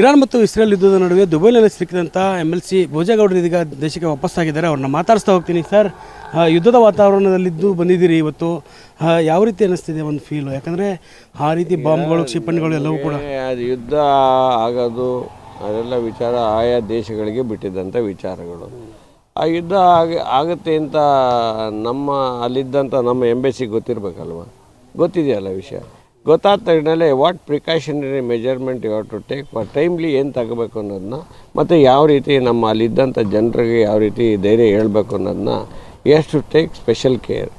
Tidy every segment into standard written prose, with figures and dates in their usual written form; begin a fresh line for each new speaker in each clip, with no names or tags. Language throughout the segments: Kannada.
ಇರಾನ್ ಮತ್ತು ಇಸ್ರೇಲ್ ಯುದ್ಧದ ನಡುವೆ ದುಬೈನಲ್ಲಿ ಸಿಕ್ಕಿದಂಥ MLC ಭೋಜೇಗೌಡರು ಇದೀಗ ದೇಶಕ್ಕೆ ವಾಪಸ್ಸಾಗಿದ್ದಾರೆ. ಅವ್ರನ್ನ ಮಾತಾಡಿಸ್ತಾ ಹೋಗ್ತೀನಿ. ಸರ್, ಯುದ್ಧದ ವಾತಾವರಣದಲ್ಲಿದ್ದು ಬಂದಿದ್ದೀರಿ ಇವತ್ತು. ಯಾವ ರೀತಿ ಅನ್ನಿಸ್ತಿದೆ ಒಂದು ಫೀಲು? ಯಾಕಂದರೆ ಆ ರೀತಿ ಬಾಂಬ್ಗಳು, ಕ್ಷಿಪಣಿಗಳು ಎಲ್ಲವೂ ಕೂಡ
ಅದು ಯುದ್ಧ ಆಗೋದು ಅದೆಲ್ಲ ವಿಚಾರ ಆಯಾ ದೇಶಗಳಿಗೆ ಬಿಟ್ಟಿದ್ದಂಥ ವಿಚಾರಗಳು. ಆ ಯುದ್ಧ ಆಗುತ್ತೆ ಅಂತ ಅಲ್ಲಿದ್ದಂಥ ನಮ್ಮ ಎಂಬೆಸಿಗೆ ಗೊತ್ತಿರಬೇಕಲ್ವ, ಗೊತ್ತಿದೆಯಲ್ಲ ವಿಷಯ. ಗೊತ್ತಾದ ತಕ್ಷಣವೇ what precautionary measurement you have to take for timely ಏನು ತಗೋಬೇಕು ಅನ್ನೋದನ್ನ, ಮತ್ತು ಯಾವ ರೀತಿ ಅಲ್ಲಿದ್ದಂಥ ಜನರಿಗೆ ಯಾವ ರೀತಿ ಧೈರ್ಯ ಹೇಳ್ಬೇಕು ಅನ್ನೋದನ್ನ ಎಷ್ಟು ಟೇಕ್ ಸ್ಪೆಷಲ್ ಕೇರ್.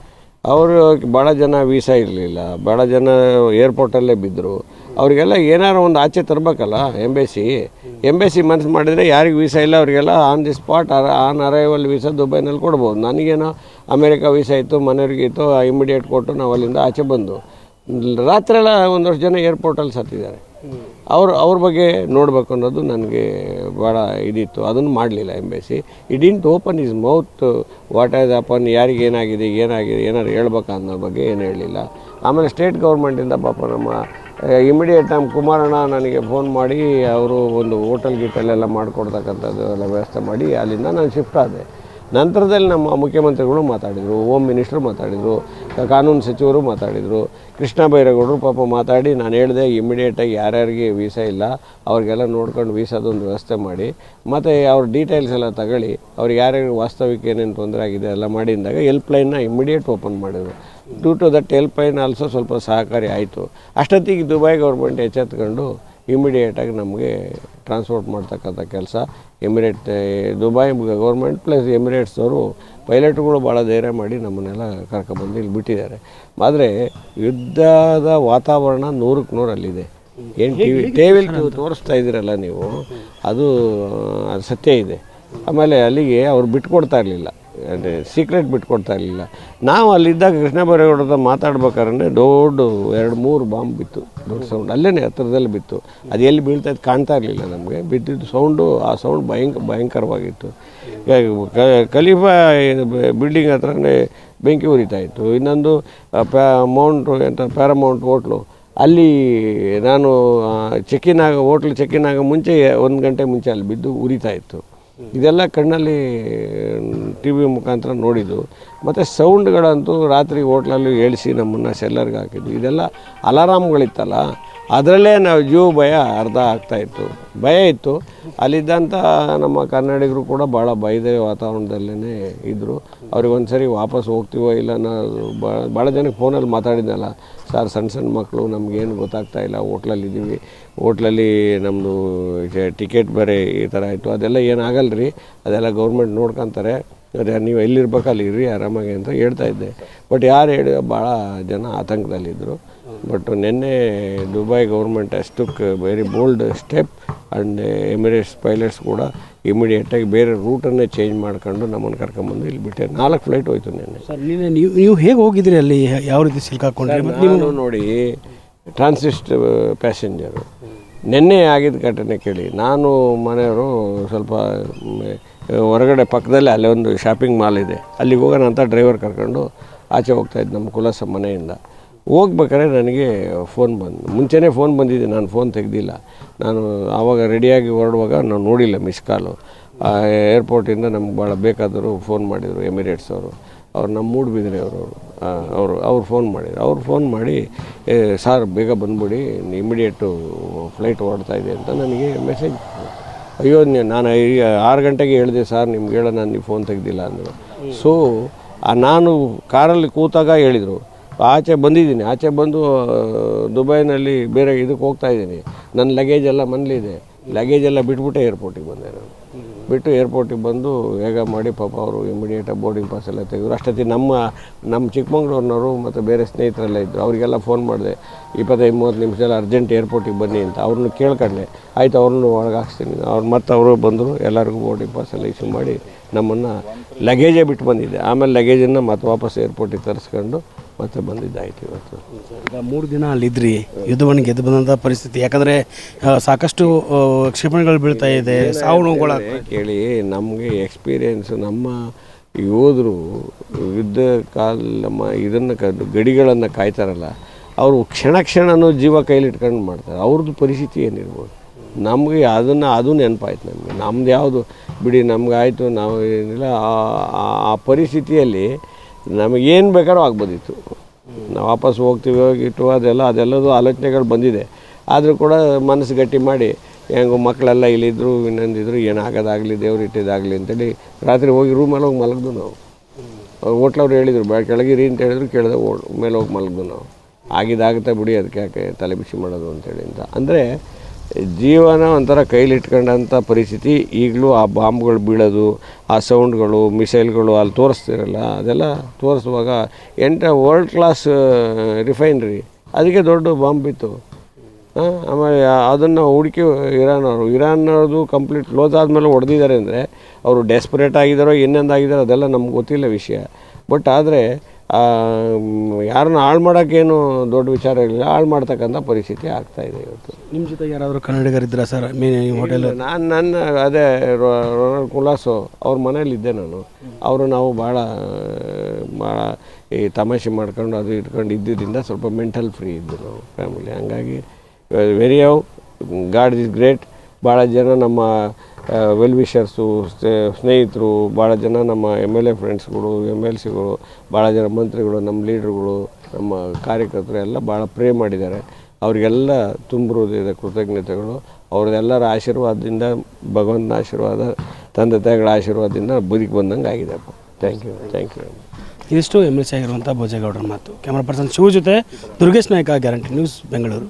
ಅವರು ಭಾಳ ಜನ ವೀಸಾ ಇರಲಿಲ್ಲ, ಭಾಳ ಜನ ಏರ್ಪೋರ್ಟಲ್ಲೇ ಬಿದ್ದರು. ಅವರಿಗೆಲ್ಲ ಏನಾರು ಒಂದು ಆಚೆ ತರಬೇಕಲ್ಲ ಎಂಬೆಸಿ ಮನಸ್ಸು ಮಾಡಿದರೆ ಯಾರಿಗೆ ವೀಸಾ ಇಲ್ಲ ಅವರಿಗೆಲ್ಲ on the spot on arrival visa ದುಬೈನಲ್ಲಿ ಕೊಡ್ಬೋದು. ನನಗೇನೋ ಅಮೇರಿಕಾ ವೀಸಾ ಇತ್ತು, ಮನೆಯವ್ರಿಗೆ ಇತ್ತು, ಇಮಿಡಿಯೇಟ್ ಕೊಟ್ಟು ನಾವು ಅಲ್ಲಿಂದ ಆಚೆ ಬಂದು ರಾತ್ರಿಯೆಲ್ಲ ಒಂದಷ್ಟು ಜನ ಏರ್ಪೋರ್ಟಲ್ಲಿ ಸತ್ತಿದ್ದಾರೆ. ಅವ್ರ ಬಗ್ಗೆ ನೋಡಬೇಕು ಅನ್ನೋದು ನನಗೆ ಭಾಳ ಇದಿತ್ತು. ಅದನ್ನು ಮಾಡಲಿಲ್ಲ embassy. It didn't open is mouth what as upon, ಯಾರಿಗೆ ಏನಾಗಿದೆ ಏನಾದ್ರು ಹೇಳ್ಬೇಕು ಅನ್ನೋ ಬಗ್ಗೆ ಏನು ಹೇಳಲಿಲ್ಲ. ಆಮೇಲೆ ಸ್ಟೇಟ್ ಗೌರ್ಮೆಂಟಿಂದ ಪಾಪ ನಮ್ಮ ಇಮಿಡಿಯೇಟ್ ನಮ್ಮ ಕುಮಾರಣ್ಣ ನನಗೆ ಫೋನ್ ಮಾಡಿ ಅವರು ಒಂದು ಹೋಟೆಲ್ ಗಿಟೆಲ್ಲ ಮಾಡಿಕೊಡ್ತಕ್ಕಂಥದ್ದು ಎಲ್ಲ ವ್ಯವಸ್ಥೆ ಮಾಡಿ ಅಲ್ಲಿಂದ ನಾನು ಶಿಫ್ಟ್ ಆದೆ. ನಂತರದಲ್ಲಿ ನಮ್ಮ ಮುಖ್ಯಮಂತ್ರಿಗಳು ಮಾತಾಡಿದರು, ಹೋಮ್ ಮಿನಿಸ್ಟ್ರು ಮಾತಾಡಿದರು, ಕಾನೂನು ಸಚಿವರು ಮಾತಾಡಿದರು, ಕೃಷ್ಣ ಬೈರೇಗೌಡರು ಪಾಪ ಮಾತಾಡಿ ನಾನು ಹೇಳಿದೆ ಇಮಿಡಿಯೇಟಾಗಿ ಯಾರ್ಯಾರಿಗೆ ವೀಸಾ ಇಲ್ಲ ಅವ್ರಿಗೆಲ್ಲ ನೋಡ್ಕೊಂಡು ವೀಸಾದೊಂದು ವ್ಯವಸ್ಥೆ ಮಾಡಿ, ಮತ್ತು ಅವ್ರ ಡೀಟೇಲ್ಸ್ ಎಲ್ಲ ತಗೊಳ್ಳಿ, ಅವ್ರಿಗೆ ಯಾರ್ಯಾರಿಗೆ ವಾಸ್ತವಿಕ ಏನೇನು ತೊಂದರೆ ಆಗಿದೆ ಎಲ್ಲ ಮಾಡಿದಾಗ ಹೆಲ್ಪ್ಲೈನ್ನ ಇಮಿಡಿಯೇಟ್ ಓಪನ್ ಮಾಡಿದರು. Due to that helpline also ಸ್ವಲ್ಪ ಸಹಕಾರಿ ಆಯಿತು. ಅಷ್ಟೊತ್ತಿಗೆ ದುಬೈ ಗೌರ್ಮೆಂಟ್ ಎಚ್ಚೆತ್ಕೊಂಡು ಇಮಿಡಿಯೇಟಾಗಿ ನಮಗೆ ಟ್ರಾನ್ಸ್ಪೋರ್ಟ್ ಮಾಡ್ತಕ್ಕಂಥ ಕೆಲಸ ದುಬೈ ಗೌರ್ಮೆಂಟ್ ಪ್ಲಸ್ ಎಮಿರೇಟ್ಸ್ದವರು ಪೈಲಟ್ಗಳು ಭಾಳ ಧೈರ್ಯ ಮಾಡಿ ನಮ್ಮನ್ನೆಲ್ಲ ಕರ್ಕೊಬಂದು ಇಲ್ಲಿ ಬಿಟ್ಟಿದ್ದಾರೆ. ಆದರೆ ಯುದ್ಧದ ವಾತಾವರಣ 100ಕ್ಕೆ 100 ಅಲ್ಲಿದೆ. ಏನು ಟಿವಿಲಿ ತೋರಿಸ್ತಾ ಇದ್ದೀರಲ್ಲ ನೀವು, ಅದು ಸತ್ಯ ಇದೆ. ಆಮೇಲೆ ಅಲ್ಲಿಗೆ ಅವ್ರು ಬಿಟ್ಕೊಡ್ತಾ ಇರಲಿಲ್ಲ, ಅದೇ ಸೀಕ್ರೆಟ್ ಬಿಟ್ಕೊಡ್ತಾ ಇರಲಿಲ್ಲ. ನಾವು ಅಲ್ಲಿದ್ದಾಗ ಕೃಷ್ಣ ಬೈರೇಗೌಡರ ಮಾತಾಡ್ಬೇಕಾದ್ರೆ ದೊಡ್ಡ 2-3 ಬಾಂಬ್ ಬಿತ್ತು, ದೊಡ್ಡ ಸೌಂಡ್ ಅಲ್ಲೇ ಹತ್ತಿರದಲ್ಲಿ ಬಿತ್ತು. ಅದು ಎಲ್ಲಿ ಬೀಳ್ತಾ ಇದ್ದು ಕಾಣ್ತಾ ಇರಲಿಲ್ಲ ನಮಗೆ. ಬಿದ್ದಿದ್ದು ಸೌಂಡು, ಆ ಸೌಂಡ್ ಭಯಂಕರವಾಗಿತ್ತು. ಖಲೀಫಾ ಬಿಲ್ಡಿಂಗ್ ಹತ್ರನೇ ಬೆಂಕಿ ಉರಿತಾ ಇತ್ತು. ಇನ್ನೊಂದು ಪ್ಯಾರಾಮೌಂಟ್ ಹೋಟ್ಲು, ಅಲ್ಲಿ ನಾನು ಹೋಟ್ಲ್ ಚೆಕ್ಕಿನ್ ಆಗ ಮುಂಚೆ 1 ಗಂಟೆ ಮುಂಚೆ ಅಲ್ಲಿ ಬಿದ್ದು ಉರಿತಾ ಇತ್ತು. ಇದೆಲ್ಲ ಕಣ್ಣಲ್ಲಿ ಟಿ ವಿ ಮುಖಾಂತರ ನೋಡಿದ್ದು. ಮತ್ತು ಸೌಂಡ್ಗಳಂತೂ ರಾತ್ರಿ ಹೋಟ್ಲಲ್ಲೂ ಹೇಳಿಸಿ ನಮ್ಮನ್ನು ಸೆಲ್ಲರ್ಗೆ ಹಾಕಿದ್ದು. ಇದೆಲ್ಲ ಅಲಾರಾಮ್ಗಳಿತ್ತಲ್ಲ, ಅದರಲ್ಲೇ ನಾವು ಭಯ ಅರ್ಧ ಆಗ್ತಾಯಿತ್ತು, ಭಯ ಇತ್ತು. ಅಲ್ಲಿದ್ದಂಥ ನಮ್ಮ ಕನ್ನಡಿಗರು ಕೂಡ ಭಾಳ ಭಯದ ವಾತಾವರಣದಲ್ಲೇ ಇದ್ದರು. ಅವ್ರಿಗೆ ಒಂದು ಸರಿ ವಾಪಸ್ ಹೋಗ್ತೀವೋ ಇಲ್ಲ ಅನ್ನೋದು ಭಾಳ ಜನಕ್ಕೆ ಫೋನಲ್ಲಿ ಮಾತಾಡಿದ್ನಲ್ಲ, ಸರ್ ಸಣ್ಣ ಮಕ್ಕಳು ನಮಗೇನು ಗೊತ್ತಾಗ್ತಾ ಇಲ್ಲ, ಹೋಟ್ಲಲ್ಲಿದ್ದೀವಿ, ಹೋಟ್ಲಲ್ಲಿ ನಮ್ಮದು ಟಿಕೆಟ್ ಬೇರೆ ಈ ಥರ ಆಯಿತು, ಅದೆಲ್ಲ ಏನಾಗಲ್ಲ ರೀ, ಅದೆಲ್ಲ ಗೌರ್ಮೆಂಟ್ ನೋಡ್ಕೊತಾರೆ, ಅದೇ ನೀವು ಎಲ್ಲಿರ್ಬೇಕು ಅಲ್ಲಿ ಇರ್ರಿ ಆರಾಮಾಗಿ ಅಂತ ಹೇಳ್ತಾಯಿದ್ದೆ. ಬಟ್ ಯಾರು ಹೇಳಿ ಭಾಳ ಜನ ಆತಂಕದಲ್ಲಿದ್ದರು. ಬಟ್ ನಿನ್ನೆ Dubai government took very bold step and Emirates pilots ಕೂಡ ಇಮಿಡಿಯೇಟಾಗಿ ಬೇರೆ ರೂಟನ್ನೇ ಚೇಂಜ್ ಮಾಡ್ಕೊಂಡು ನಮ್ಮನ್ನು ಕರ್ಕೊಂಬಂದು ಇಲ್ಲಿ ಬಿಟ್ಟೆ. 4 ಫ್ಲೈಟ್ ಹೋಯ್ತು ನಿನ್ನೆ.
ಸರ್, ನೀವು ಹೇಗೆ ಹೋಗಿದ್ರಿ ಅಲ್ಲಿ? ಯಾವ ರೀತಿ ಸಿಲ್ಕಾಕೊಂಡ್ರಿ?
ನೀವು ನೋಡಿ, ಟ್ರಾನ್ಸಿಸ್ಟ್ ಪ್ಯಾಸೆಂಜರು. ನಿನ್ನೆ ಆಗಿದ್ದ ಘಟನೆ ಕೇಳಿ, ನಾನು ಮನೆಯವರು ಸ್ವಲ್ಪ ಹೊರಗಡೆ ಪಕ್ಕದಲ್ಲೇ ಅಲ್ಲೇ ಒಂದು ಶಾಪಿಂಗ್ ಮಾಲ್ ಇದೆ, ಅಲ್ಲಿಗೆ ಹೋಗೋಣ ಅಂತ ಡ್ರೈವರ್ ಕರ್ಕೊಂಡು ಆಚೆ ಹೋಗ್ತಾಯಿದ್ದು ನಮ್ಮ ಕುಲಸ ಮನೆಯಿಂದ. ಹೋಗ್ಬೇಕಾದ್ರೆ ನನಗೆ ಫೋನ್ ಮುಂಚೆನೇ ಫೋನ್ ಬಂದಿದೆ, ನಾನು ಫೋನ್ ತೆಗೆದಿಲ್ಲ. ನಾನು ಆವಾಗ ರೆಡಿಯಾಗಿ ಹೊರಡುವಾಗ ನಾನು ನೋಡಿಲ್ಲ ಮಿಸ್ ಕಾಲು. ಏರ್ಪೋರ್ಟಿಂದ ನಮ್ಗೆ ಭಾಳ ಬೇಕಾದರೂ ಫೋನ್ ಮಾಡಿದರು ಎಮಿರೇಟ್ಸ್ ಅವ್ರು ನಮ್ಮ ಮೂಡುಬಿದ್ರೆ ಅವ್ರು ಫೋನ್ ಮಾಡಿದ್ರು. ಅವ್ರು ಫೋನ್ ಮಾಡಿ, ಸಾರ್ ಬೇಗ ಬಂದುಬಿಡಿ, ಇಮಿಡಿಯೇಟು ಫ್ಲೈಟ್ ಹೊರಡ್ತಾಯಿದೆ ಅಂತ ನನಗೆ ಮೆಸೇಜ್. ಅಯ್ಯೋ, ನಾನು 6 ಗಂಟೆಗೆ ಹೇಳಿದೆ ಸರ್ ನಿಮ್ಗೆ ಹೇಳೋಣ, ನೀವು ಫೋನ್ ತೆಗೆದಿಲ್ಲ ಅಂದರು. ಸೊ ನಾನು ಕಾರಲ್ಲಿ ಕೂತಾಗ ಹೇಳಿದರು. ಆಚೆ ಬಂದಿದ್ದೀನಿ, ಆಚೆ ಬಂದು ದುಬೈನಲ್ಲಿ ಬೇರೆ ಇದಕ್ಕೆ ಹೋಗ್ತಾಯಿದ್ದೀನಿ, ನನ್ನ ಲಗೇಜೆಲ್ಲ ಮನೇಲಿದೆ, ಲಗೇಜೆಲ್ಲ ಬಿಟ್ಬಿಟ್ಟೆ ಏರ್ಪೋರ್ಟಿಗೆ ಬಂದೆ. ನಾನು ಬಿಟ್ಟು ಏರ್ಪೋರ್ಟಿಗೆ ಬಂದು ಬೇಗ ಮಾಡಿ ಪಾಪ ಅವರು ಇಮಿಡಿಯೇಟಾಗಿ ಬೋರ್ಡಿಂಗ್ ಪಾಸ್ ಎಲ್ಲ ತೆಗೆದ್ರು. ಅಷ್ಟೊತ್ತಿಗೆ ನಮ್ಮ ಚಿಕ್ಕಮಂಗ್ಳೂರಿನವರು ಮತ್ತು ಬೇರೆ ಸ್ನೇಹಿತರೆಲ್ಲ ಇದ್ದರು, ಅವರಿಗೆಲ್ಲ ಫೋನ್ ಮಾಡಿದೆ, 25-30 ನಿಮಿಷದಲ್ಲಿ ಅರ್ಜೆಂಟ್ ಏರ್ಪೋರ್ಟಿಗೆ ಬನ್ನಿ ಅಂತ. ಅವ್ರನ್ನ ಕೇಳ್ಕೊಂಡೆ, ಆಯಿತು ಅವ್ರನ್ನೂ ಒಳಗೆ ಹಾಕ್ಸ್ತೀನಿ. ಅವರು ಬಂದರು, ಎಲ್ಲರಿಗೂ ಬೋರ್ಡಿಂಗ್ ಪಾಸ್ ಎಲ್ಲ ಇಶ್ಯೂ ಮಾಡಿ ನಮ್ಮನ್ನು ಲಗೇಜೇ ಬಿಟ್ಟು ಬಂದಿದ್ದೆ. ಆಮೇಲೆ ಲಗೇಜನ್ನು ಮತ್ತೆ ವಾಪಸ್ ಏರ್ಪೋರ್ಟಿಗೆ ತರಿಸ್ಕೊಂಡು ಮತ್ತೆ ಬಂದಿದ್ದಾಯಿತು. ಇವತ್ತು
ಈಗ 3 ದಿನ ಅಲ್ಲಿದ್ರಿ, ಯುದ್ಧವನ್ನು ಗೆದ್ದು ಬಂದಂಥ ಪರಿಸ್ಥಿತಿ. ಯಾಕಂದರೆ ಸಾಕಷ್ಟು ಕ್ಷಿಪಣಿಗಳು ಬೀಳ್ತಾ ಇದೆ, ಸಾವು ನೋವುಗಳ
ಕೇಳಿ ನಮಗೆ ಎಕ್ಸ್ಪೀರಿಯೆನ್ಸು. ನಮ್ಮ ಯೋಧರು ಯುದ್ಧ ಇದನ್ನು ಗಡಿಗಳನ್ನು ಕಾಯ್ತಾರಲ್ಲ, ಅವರು ಕ್ಷಣನೂ ಜೀವ ಕೈಲಿಟ್ಕೊಂಡು ಮಾಡ್ತಾರೆ. ಅವ್ರದ್ದು ಪರಿಸ್ಥಿತಿ ಏನಿರ್ಬೋದು? ನಮಗೆ ಅದು ನೆನಪಾಯ್ತು ನಮಗೆ. ನಮ್ದು ಯಾವುದು ಬಿಡಿ, ನಮ್ಗೆ ಆಯಿತು, ನಾವು ಏನಿಲ್ಲ ಆ ಪರಿಸ್ಥಿತಿಯಲ್ಲಿ ನಮಗೇನು ಬೇಕಾದ್ರೂ ಆಗ್ಬೋದಿತ್ತು. ನಾವು ವಾಪಸ್ ಹೋಗ್ತೀವಿ ಹೋಗಿಟ್ಟು ಅದೆಲ್ಲದೂ ಆಲೋಚನೆಗಳು ಬಂದಿದೆ. ಆದರೂ ಕೂಡ ಮನಸ್ಸು ಗಟ್ಟಿ ಮಾಡಿ ಹೆಂಗೋ ಮಕ್ಕಳೆಲ್ಲ ಇಲ್ಲಿದ್ದರು, ಇನ್ನೊಂದಿದ್ರು, ಏನಾಗೋದಾಗಲಿ ದೇವ್ರು ಇಟ್ಟಿದ್ದಾಗಲಿ ಅಂತೇಳಿ ರಾತ್ರಿ ಹೋಗಿ ರೂಮಲ್ಲಿ ಹೋಗಿ ಮಲಗ್ದು ನಾವು. ಹೋಟ್ಲವ್ರು ಹೇಳಿದರು ಕೆಳಗಿರಿ ಅಂತ ಹೇಳಿದ್ರು, ಕೇಳಿದೆ ಮೇಲೆ ಹೋಗಿ ಮಲಗ್ದು ನಾವು. ಆಗಿದ್ದಾಗುತ್ತೆ ಬಿಡಿ, ಅದಕ್ಕೆ ಯಾಕೆ ತಲೆ ಬಿಸಿ ಮಾಡೋದು ಅಂತೇಳಿ ಅಂತ. ಅಂದರೆ ಜೀವನ ಒಂಥರ ಕೈಲಿಟ್ಕೊಂಡಂಥ ಪರಿಸ್ಥಿತಿ. ಈಗಲೂ ಆ ಬಾಂಬ್ಗಳು ಬೀಳೋದು, ಆ ಸೌಂಡ್ಗಳು, ಮಿಸೈಲ್ಗಳು ಅಲ್ಲಿ ತೋರಿಸ್ತಿರಲ್ಲ, ಅದೆಲ್ಲ ತೋರಿಸುವಾಗ ವರ್ಲ್ಡ್ ಕ್ಲಾಸ್ ರಿಫೈನ್ರಿ, ಅದಕ್ಕೆ ದೊಡ್ಡ ಬಾಂಬ್ ಬಿತ್ತು. ಆಮೇಲೆ ಅದನ್ನು ಹುಡುಕಿ ಇರಾನ್ನವ್ರದ್ದು ಕಂಪ್ಲೀಟ್ ಕ್ಲೋಸ್ ಆದಮೇಲೆ ಹೊಡೆದಿದ್ದಾರೆ. ಅಂದರೆ ಅವರು ಡೆಸ್ಪರೇಟ್ ಆಗಿದ್ದಾರೋ ಇನ್ನೊಂದಾಗಿದ್ದಾರೋ ಅದೆಲ್ಲ ನಮ್ಗೆ ಗೊತ್ತಿಲ್ಲ ವಿಷಯ. ಬಟ್ ಆದರೆ ಯಾರನ್ನ ಹಾಳು ಮಾಡೋಕ್ಕೇನು ದೊಡ್ಡ ವಿಚಾರ ಇರಲಿಲ್ಲ, ಹಾಳು ಮಾಡ್ತಕ್ಕಂಥ ಪರಿಸ್ಥಿತಿ ಆಗ್ತಾಯಿದೆ ಇವತ್ತು.
ನಿಮ್ಮ ಜೊತೆ ಯಾರಾದರೂ ಕನ್ನಡಿಗರಿದ್ದೀರಾ ಸರ್ ಹೋಟೆಲ್?
ನನ್ನ ಅದೇ ರೊನಾಲ್ಡ್ ಕುಲಾಸು ಅವ್ರ ಮನೇಲಿದ್ದೆ ನಾನು. ನಾವು ಭಾಳ ಈ ತಮಾಷೆ ಮಾಡ್ಕೊಂಡು ಅದು ಇಟ್ಕೊಂಡು ಇದ್ದಿದ್ದರಿಂದ ಸ್ವಲ್ಪ ಮೆಂಟಲ್ ಫ್ರೀ ಇದ್ದು ನಾವು ಫ್ಯಾಮಿಲಿ. ಹಂಗಾಗಿ ವೆರಿ ಗಾಡ್ ಇಸ್ ಗ್ರೇಟ್. ಭಾಳ ಜನ ನಮ್ಮ ವೆಲ್ ವಿಷರ್ಸು, ಸ್ನೇಹಿತರು, ಭಾಳ ಜನ ನಮ್ಮ MLA ಫ್ರೆಂಡ್ಸ್ಗಳು, MLCಗಳು, ಭಾಳ ಜನ ಮಂತ್ರಿಗಳು, ನಮ್ಮ ಲೀಡ್ರುಗಳು, ನಮ್ಮ ಕಾರ್ಯಕರ್ತರು ಎಲ್ಲ ಭಾಳ ಪ್ರೇ ಮಾಡಿದ್ದಾರೆ. ಅವರಿಗೆಲ್ಲ ತುಂಬಿರೋದಿದೆ ಕೃತಜ್ಞತೆಗಳು. ಅವ್ರದ್ದೆಲ್ಲರ ಆಶೀರ್ವಾದದಿಂದ, ಭಗವಂತನ ಆಶೀರ್ವಾದ, ತಂದೆ ತಾಯಿಗಳ ಆಶೀರ್ವಾದದಿಂದ ಬದುಕಿ ಬಂದಂಗೆ ಆಗಿದೆಪ್ಪ. Thank you.
ಇದಿಷ್ಟು MLC ಆಗಿರುವಂಥ ಭೋಜೇಗೌಡರ ಮಾತು. ಕ್ಯಾಮ್ರಾ ಪರ್ಸನ್ ಶಿವ ಜೊತೆ ದುರ್ಗೇಶ್ ನಾಯ್ಕ, ಗ್ಯಾರಂಟಿ ನ್ಯೂಸ್, ಬೆಂಗಳೂರು.